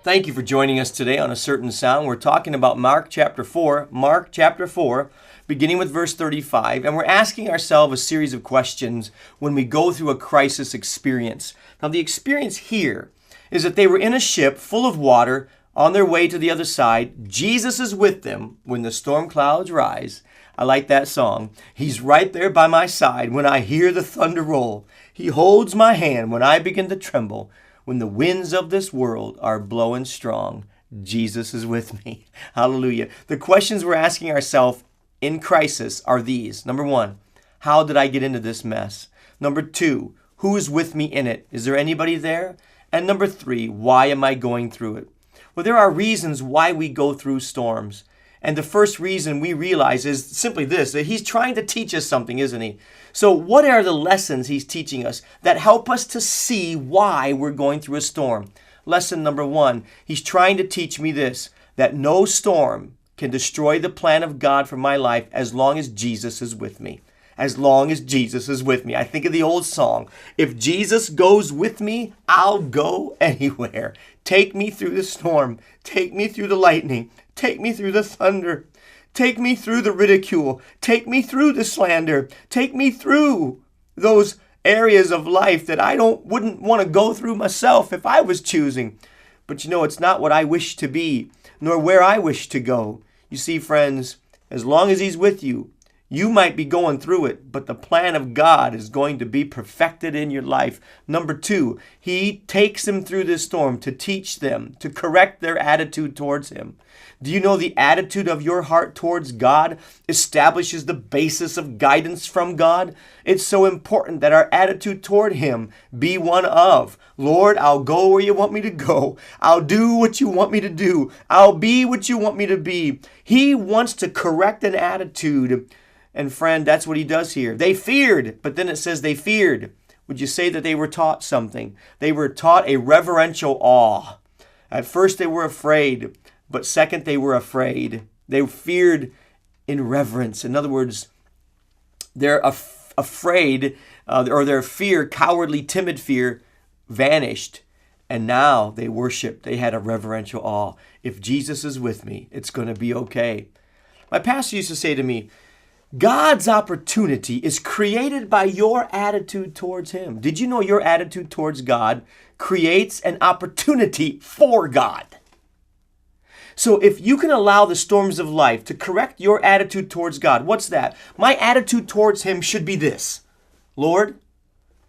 Thank you for joining us today on A Certain Sound. We're talking about Mark chapter 4, beginning with verse 35, and we're asking ourselves a series of questions when we go through a crisis experience. Now, the experience here is that they were in a ship full of water on their way to the other side. Jesus is with them when the storm clouds rise. I like that song. He's right there by my side when I hear the thunder roll. He holds my hand when I begin to tremble. When the winds of this world are blowing strong, Jesus is with me. Hallelujah. The questions we're asking ourselves in crisis are these. Number one, how did I get into this mess? Number two, who is with me in it? Is there anybody there? And number three, why am I going through it? Well, there are reasons why we go through storms. And the first reason we realize is simply this, that he's trying to teach us something, isn't he? So what are the lessons he's teaching us that help us to see why we're going through a storm? Lesson number one, he's trying to teach me this, that no storm can destroy the plan of God for my life as long as Jesus is with me. As long as Jesus is with me. I think of the old song, if Jesus goes with me, I'll go anywhere. Take me through the storm. Take me through the lightning. Take me through the thunder. Take me through the ridicule. Take me through the slander. Take me through those areas of life that I wouldn't want to go through myself if I was choosing. But you know, it's not what I wish to be, nor where I wish to go. You see, friends, as long as he's with you, you might be going through it, but the plan of God is going to be perfected in your life. Number two, he takes them through this storm to teach them, to correct their attitude towards him. Do you know the attitude of your heart towards God establishes the basis of guidance from God? It's so important that our attitude toward him be one of, Lord, I'll go where you want me to go. I'll do what you want me to do. I'll be what you want me to be. He wants to correct an attitude. And friend, that's what he does here. They feared, but then it says they feared. Would you say that they were taught something? They were taught a reverential awe. At first they were afraid, but second they were afraid. They feared in reverence. In other words, they're afraid, or their fear, cowardly, timid fear, vanished. And now they worshiped. They had a reverential awe. If Jesus is with me, it's going to be okay. My pastor used to say to me, God's opportunity is created by your attitude towards him. Did you know your attitude towards God creates an opportunity for God? So if you can allow the storms of life to correct your attitude towards God, what's that? My attitude towards him should be this. Lord,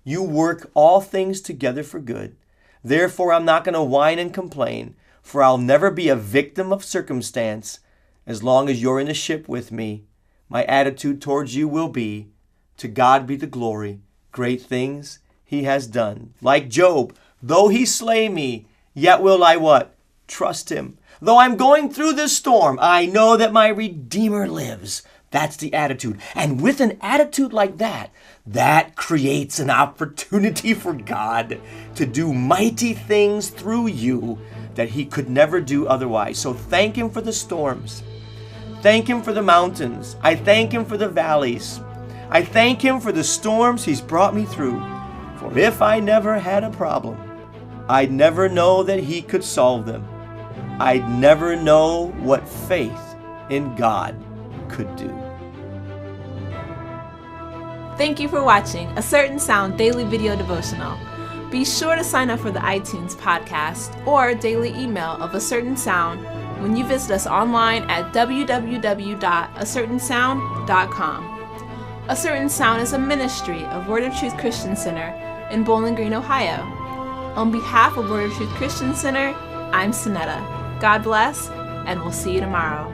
you work all things together for good. Therefore, I'm not going to whine and complain, for I'll never be a victim of circumstance as long as you're in the ship with me. My attitude towards you will be, to God be the glory, great things he has done. Like Job, though he slay me, yet will I what? Trust him. Though I'm going through this storm, I know that my Redeemer lives. That's the attitude. And with an attitude like that, that creates an opportunity for God to do mighty things through you that he could never do otherwise. So thank him for the storms. Thank him for the mountains. I thank him for the valleys. I thank him for the storms he's brought me through. For if I never had a problem, I'd never know that he could solve them. I'd never know what faith in God could do. Thank you for watching A Certain Sound Daily Video Devotional. Be sure to sign up for the iTunes podcast or daily email of A Certain Sound when you visit us online at www.acertainsound.com. A Certain Sound is a ministry of Word of Truth Christian Center in Bowling Green, Ohio. On behalf of Word of Truth Christian Center, I'm Sonetta. God bless, and we'll see you tomorrow.